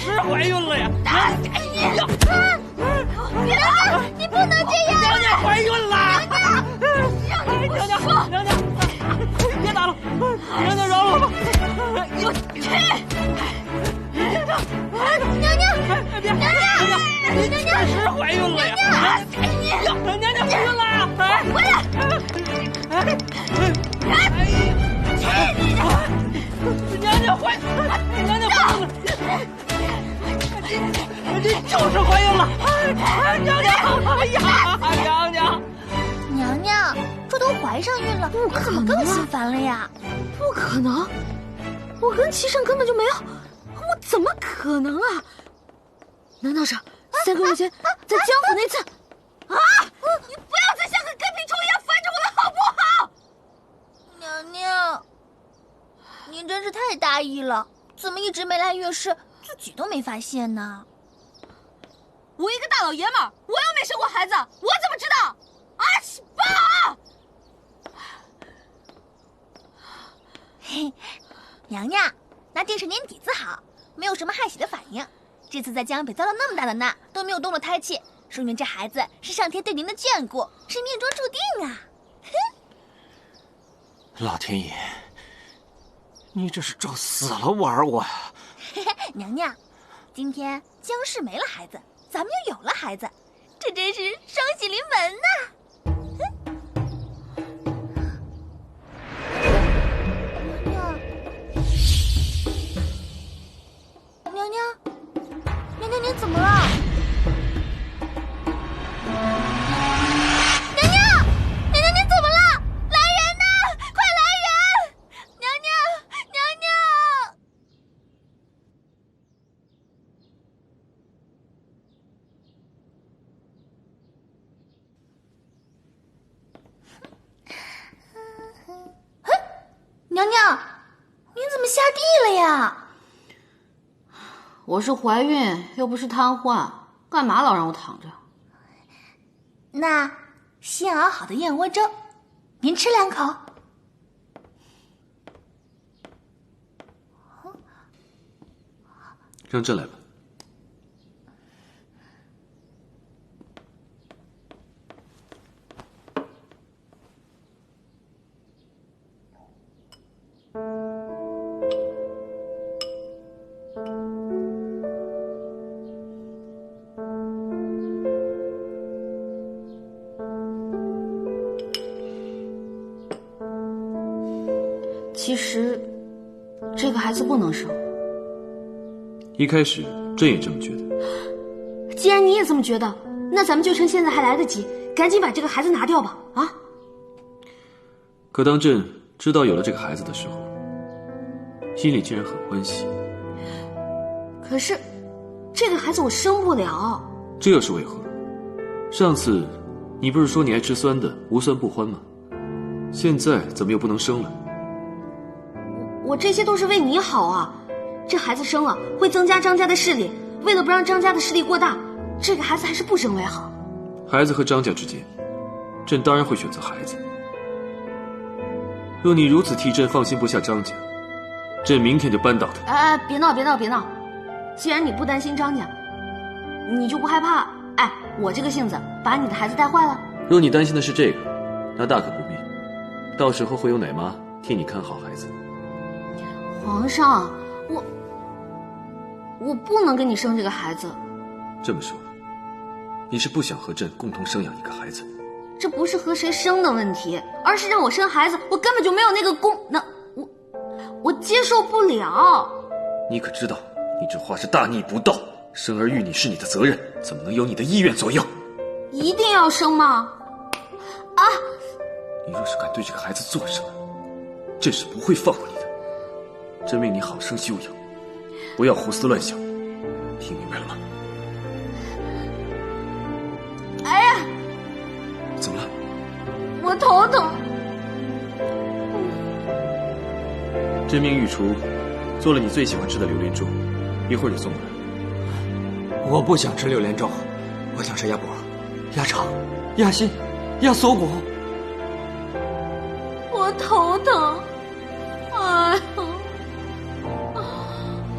实怀孕了呀！打死你！你不能这样！娘娘怀孕了！娘娘，别打了，娘娘饶了我吧！我去！娘娘，你确实怀孕了呀！打死你！娘娘怀孕了！回来！娘娘怀孕了！你就是怀孕了！娘娘，哎呀，娘娘！娘娘，这都怀上孕了，你怎么更心烦了呀？不可能，我跟齐胜根本就没有，我怎么可能啊？难道是3个月前在江府那次？你不要再像个跟屁虫一样烦着我了，好不好？娘娘，您真是太大意了，怎么一直没来月事，自己都没发现呢？我一个大老爷们儿，我又没生过孩子，我怎么知道？爸！嘿，娘娘，那定是您底子好，没有什么害喜的反应。这次在江北遭了那么大的难，都没有动了胎气，说明这孩子是上天对您的眷顾，是命中注定啊！老天爷，你这是找死了玩我呀！娘娘，今天江氏没了孩子，咱们又有了孩子，这真是双喜临门呐！娘娘，您怎么了？娘娘，您怎么了？来人呐！快来人！娘娘！娘娘，您怎么下地了呀？我是怀孕，又不是瘫痪，干嘛老让我躺着？那新熬好的燕窝粥，您吃2口。让朕来吧。其实，这个孩子不能生。一开始朕也这么觉得。既然你也这么觉得，那咱们就趁现在还来得及，赶紧把这个孩子拿掉吧！啊！可当朕知道有了这个孩子的时候，心里竟然很欢喜。可是，这个孩子我生不了。这又是为何？上次你不是说你爱吃酸的，无酸不欢吗？现在怎么又不能生了？我这些都是为你好啊！这孩子生了会增加张家的势力，为了不让张家的势力过大，这个孩子还是不生为好。孩子和张家之间，朕当然会选择孩子。若你如此替朕放心不下张家，朕明天就扳倒他。别闹！既然你不担心张家，你就不害怕我这个性子把你的孩子带坏了？若你担心的是这个，那大可不必，到时候会有奶妈替你看好孩子。皇上，我不能跟你生这个孩子。这么说，你是不想和朕共同生养一个孩子？这不是和谁生的问题，而是让我生孩子，我根本就没有那个功能，我接受不了。你可知道，你这话是大逆不道。生儿育女是你的责任，怎么能由你的意愿左右？一定要生吗？你若是敢对这个孩子做什么，朕是不会放过你的。朕命你好生休养，不要胡思乱想，听明白了吗？怎么了？我头疼。朕命御厨做了你最喜欢吃的榴莲粥，一会儿就送过来。我不想吃榴莲粥，我想吃鸭脖、鸭肠、鸭心、鸭锁骨。我头疼。